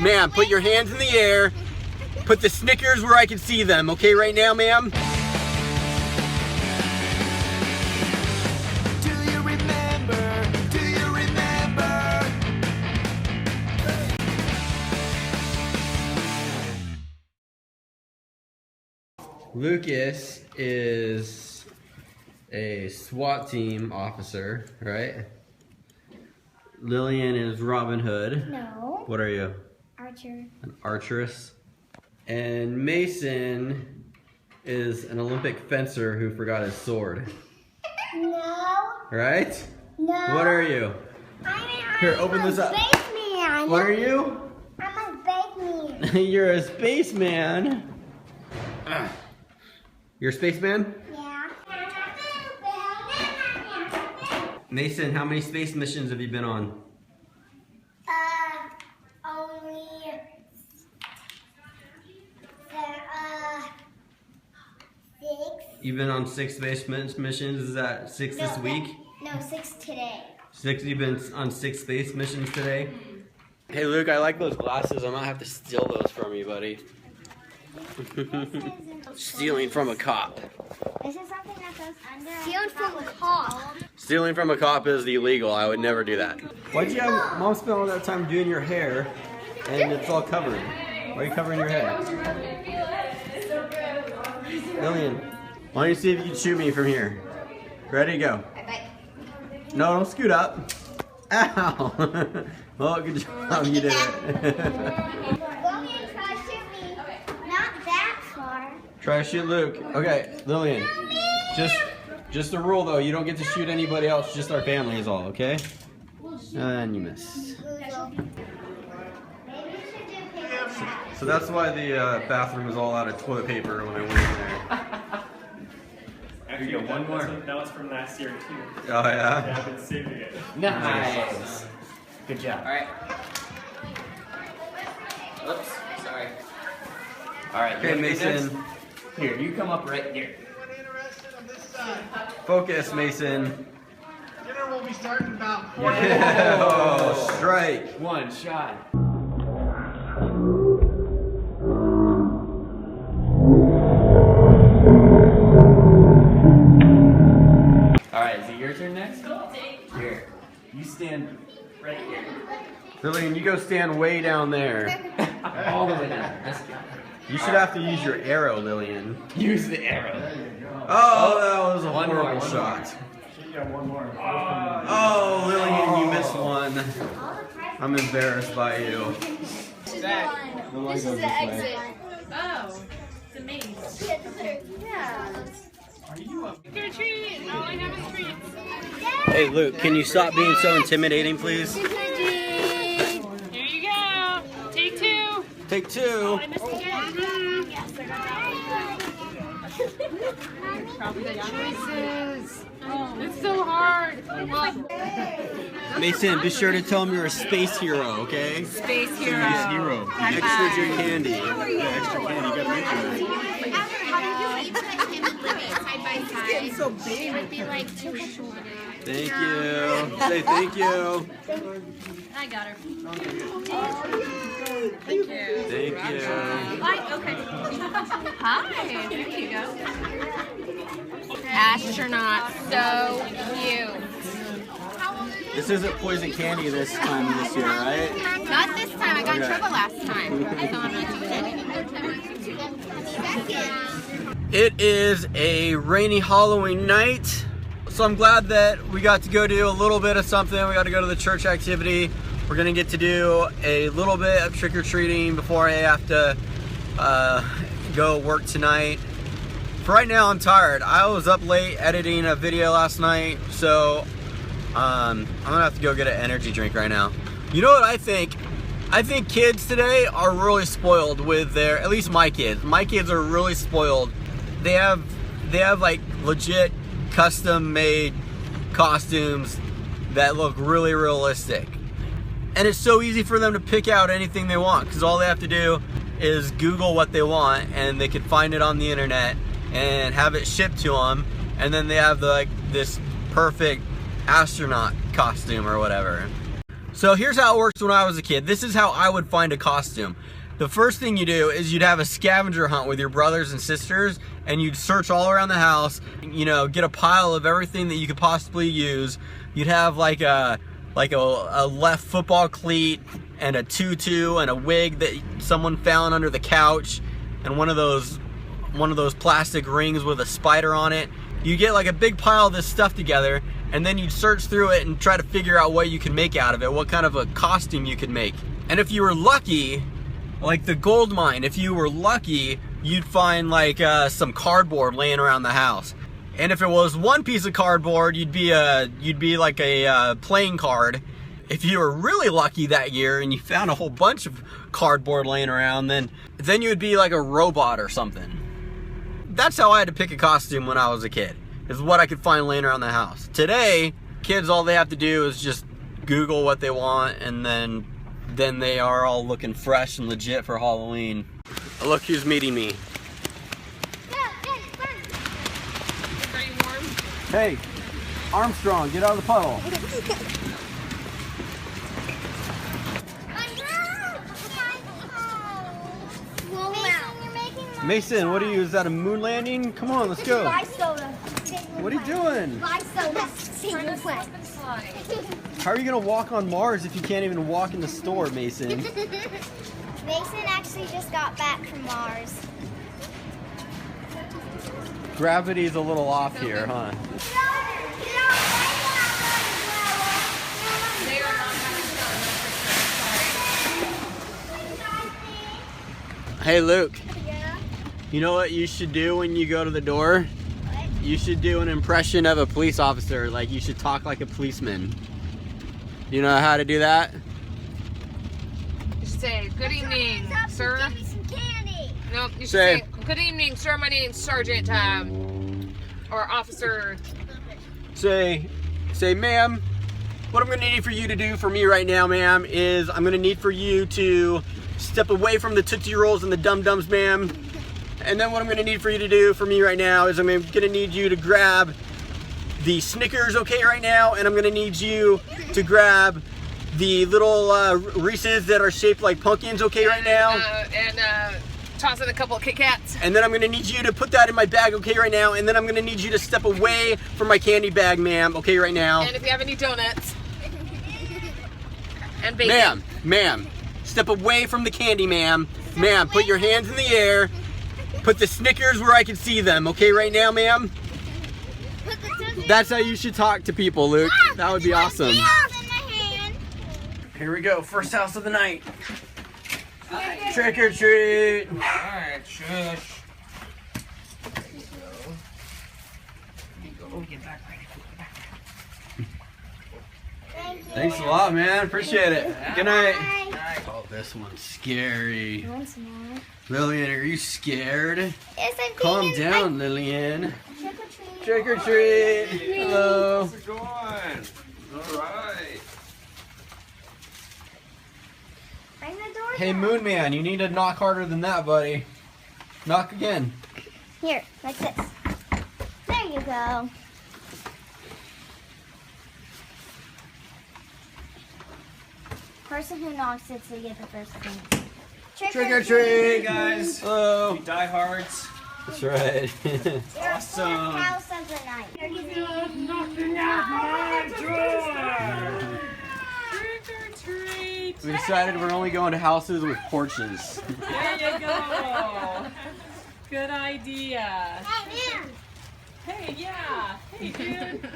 Ma'am, put your hands in the air. Put the Snickers where I can see them, okay, right now, ma'am? Do you remember? Do you remember? Lucas is a SWAT team officer, right? Lillian is Robin Hood. No. What are you? Archer. An archeress. And Mason is an Olympic fencer who forgot his sword. No. Right? No. What are you? Here, open this up. Spaceman. What are you? I'm a spaceman. You're a spaceman. You're a spaceman? Yeah. Mason, how many space missions have you been on? Only 6. You've been on 6 space missions. Is that 6 this week? No, 6 today. 6? You've been on 6 space missions today? Hey Luke, I like those glasses. I might have to steal those from you, buddy. Stealing from a cop. This is something that goes under. Stealing from a cop. Stealing from a cop is illegal. I would never do that. Why'd you have Mom spend all that time doing your hair and it's all covered? Why are you covering your head? Lillian, why don't you see if you can shoot me from here? Ready, go. No, don't scoot up. Ow! Well, good job, you did it. Lillian, try to shoot me. Not that far. Try to shoot Luke. Okay, Lillian. Just a rule though, you don't get to shoot anybody else, just our family is all, okay? And you missed. So that's why the bathroom was all out of toilet paper when I went in there. Actually, one more. That was from last year too. Oh yeah? Yeah, I've been saving it. Nice. Good job. All right. Oops. Sorry. All right. Okay, Mason. Here, you come up right here. Focus, Mason. Dinner will be starting about 4 Oh, strike. One shot. All right, is it your turn next? Here, you stand right here. Lillian, you go stand way down there. All the way down. That's good. You should have to use your arrow, Lillian. Use the arrow. Oh, that was a One more, horrible one shot. Yeah, one more. Oh, Lillian, you missed one. I'm embarrassed by you. This is the exit. Oh, it's a maze. Yeah. Trick or treat. All I have is treats. Hey, Luke, can you stop being so intimidating, please? Here you go. Take 2. Take 2. I missed again. Yes, I got that. Probably the choices. Oh, it's so hard. Mason, be sure to tell him you're a space hero, okay? Space hero. Hero. Extra your candy. Yeah, extra candy. You gotta mention that. It's so big. It would be like too short. Thank you. Say thank you. I got her. Thank you. Thank you. Okay. Hi. There you go. Astronaut. So cute. This isn't poison candy this time this year, right? Not this time. I got in trouble last time. It is a rainy Halloween night, so I'm glad that we got to go do a little bit of something. We got to go to the church activity. We're gonna get to do a little bit of trick-or-treating before I have to go work tonight. For right now, I'm tired. I was up late editing a video last night, so I'm gonna have to go get an energy drink right now. You know what I think? I think kids today are really spoiled with their, at least my kids. My kids are really spoiled. They have like legit custom made costumes that look really realistic. And it's so easy for them to pick out anything they want because all they have to do is Google what they want and they can find it on the internet and have it shipped to them, and then they have like this perfect astronaut costume or whatever. So here's how it works when I was a kid. This is how I would find a costume. The first thing you do is you'd have a scavenger hunt with your brothers and sisters, and you'd search all around the house, you know, get a pile of everything that you could possibly use. You'd have like a left football cleat and a tutu and a wig that someone found under the couch, and one of those plastic rings with a spider on it. You get like a big pile of this stuff together, and then you'd search through it and try to figure out what you can make out of it, what kind of a costume you could make. And if you were lucky, like the gold mine, if you were lucky, you'd find like some cardboard laying around the house. And if it was one piece of cardboard, you'd be like a playing card. If you were really lucky that year and you found a whole bunch of cardboard laying around, then you would be like a robot or something. That's how I had to pick a costume when I was a kid, is what I could find laying around the house. Today, kids, all they have to do is just Google what they want, and then they are all looking fresh and legit for Halloween. Look who's meeting me. Are you warm? Hey, Armstrong, get out of the puddle. Mason, what are you? Is that a moon landing? Come on, let's go. Buy soda. What are you doing? Buy soda. Single play. How are you gonna walk on Mars if you can't even walk in the store, Mason? Mason actually just got back from Mars. Gravity's a little off here, huh? They are not having fun. Hey, Luke. Yeah. You know what you should do when you go to the door? What? You should do an impression of a police officer. Like, you should talk like a policeman. You know how to do that? You should say, good evening, sir. Give me some candy. No, you should Say- say, good evening, sir. My name's Sergeant, or Officer. Say, ma'am, what I'm gonna need for you to do for me right now, ma'am, is I'm gonna need for you to step away from the Tootsie Rolls and the Dum Dums, ma'am. And then what I'm gonna need for you to do for me right now is I'm gonna need you to grab the Snickers, okay, right now, and I'm gonna need you to grab the little Reese's that are shaped like pumpkins, okay, right now. And toss in a couple of Kit Kats. And then I'm gonna need you to put that in my bag, okay, right now. And then I'm gonna need you to step away from my candy bag, ma'am, okay, right now. And if you have any donuts. And bacon. Ma'am, step away from the candy, ma'am. Ma'am, put your hands in the air. Put the Snickers where I can see them, okay, right now, ma'am? Put the Tootsie That's how you should talk to people, Luke. That would be awesome. Rolls in my hand. Here we go, first house of the night. Trick or treat. Alright, shush. Thanks a lot, man. Appreciate it. Good night. Bye. Oh, this one's scary. Once more. Lillian, are you scared? Yes, I'm Calm being- down, Lillian. Trick or treat. Trick or treat. Hello. How's it going? Alright. Ring the door. Hey, Moon Man, you need to knock harder than that, buddy. Knock again. Here, like this. There you go. Person who knocks it to get the first thing. Trick or treat, guys. Hello. Diehards. That's right. Awesome. House of the night. Trick or treat. We decided we're only going to houses with porches. There you go. Good idea. Hey, yeah. Hey, dude.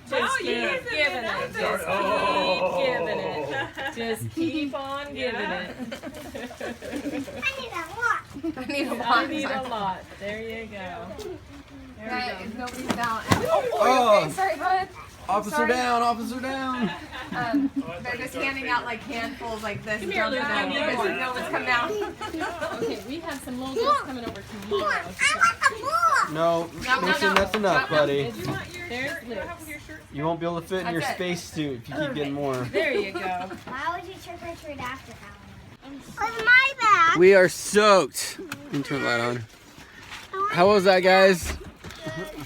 Just keep giving it. Just keep giving it. Just keep on giving it. I need a lot. I need a lot. There you go. There we go. Nobody's down. Oh, Sorry, bud. officer down, officer down. They're just handing out like handfuls like this. Come here, Luke. I need Because one. no one's come down. Okay, we have some logos coming over tomorrow. I want the ball. No, Mason, that's enough, buddy. There's Luke. You won't be able to fit in your Okay. spacesuit if you keep getting more. There you go. Why would you trick or treat after Halloween? With my bag. We are soaked. Let me turn the light on. How was that, guys?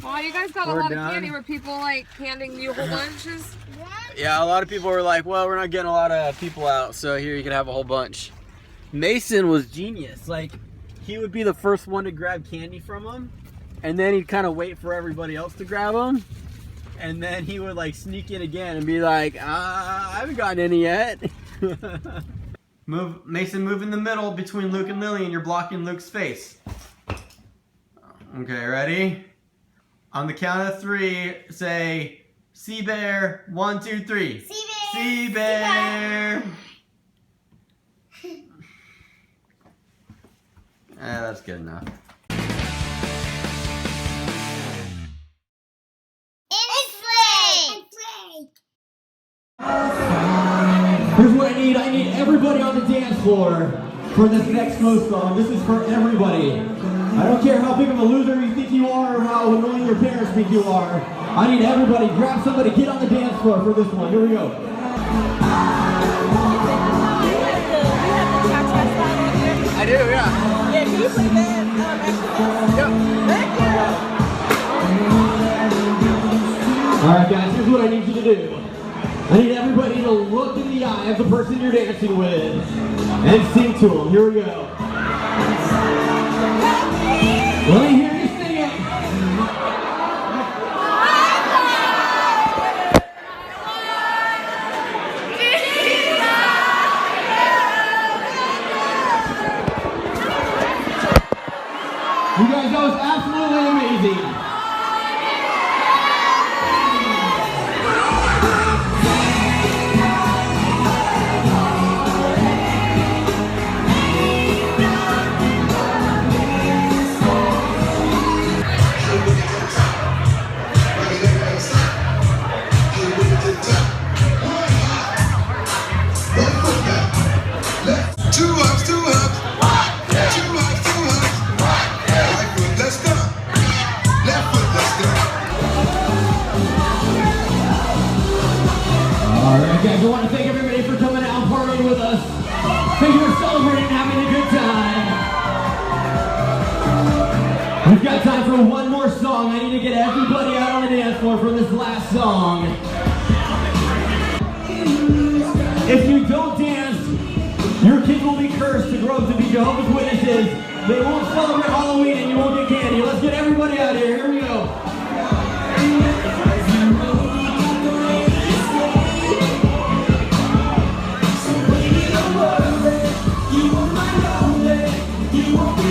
Oh, you guys got We're a lot done. of candy. Were people like handing you whole bunches? One Yeah, a lot of people were like, well, we're not getting a lot of people out, so here you can have a whole bunch. Mason was genius. Like, he would be the first one to grab candy from him, and then he'd kind of wait for everybody else to grab them, and then he would like sneak in again and be like, I haven't gotten any yet. Mason, move in the middle between Luke and Lily, and you're blocking Luke's face. Okay, ready? On the count of 3, say, Sea Bear, 1, 2, 3. Sea Bear. Sea Bear. That's good enough. Here's what I need. I need everybody on the dance floor for this next slow song. This is for everybody. I don't care how big of a loser you think you are or how annoying your parents think you are. I need everybody. Grab somebody. Get on the dance floor for this one. Here we go. I do, yeah. Yeah, can you play that Yep. All right, guys. Here's what I need you to do. I need everybody to look in the eye of the person you're dancing with and sing to them. Here we go. Let me hear you sing it. You guys, that was absolutely amazing. Alright guys, I want to thank everybody for coming out and partying with us. Thank you for celebrating and having a good time. We've got time for one more song. I need to get everybody out on the dance floor for this last song. If you don't dance, your kids will be cursed to grow up to be Jehovah's Witnesses. They won't celebrate Halloween and you won't get candy. Let's get everybody out here. Here we go. You won't be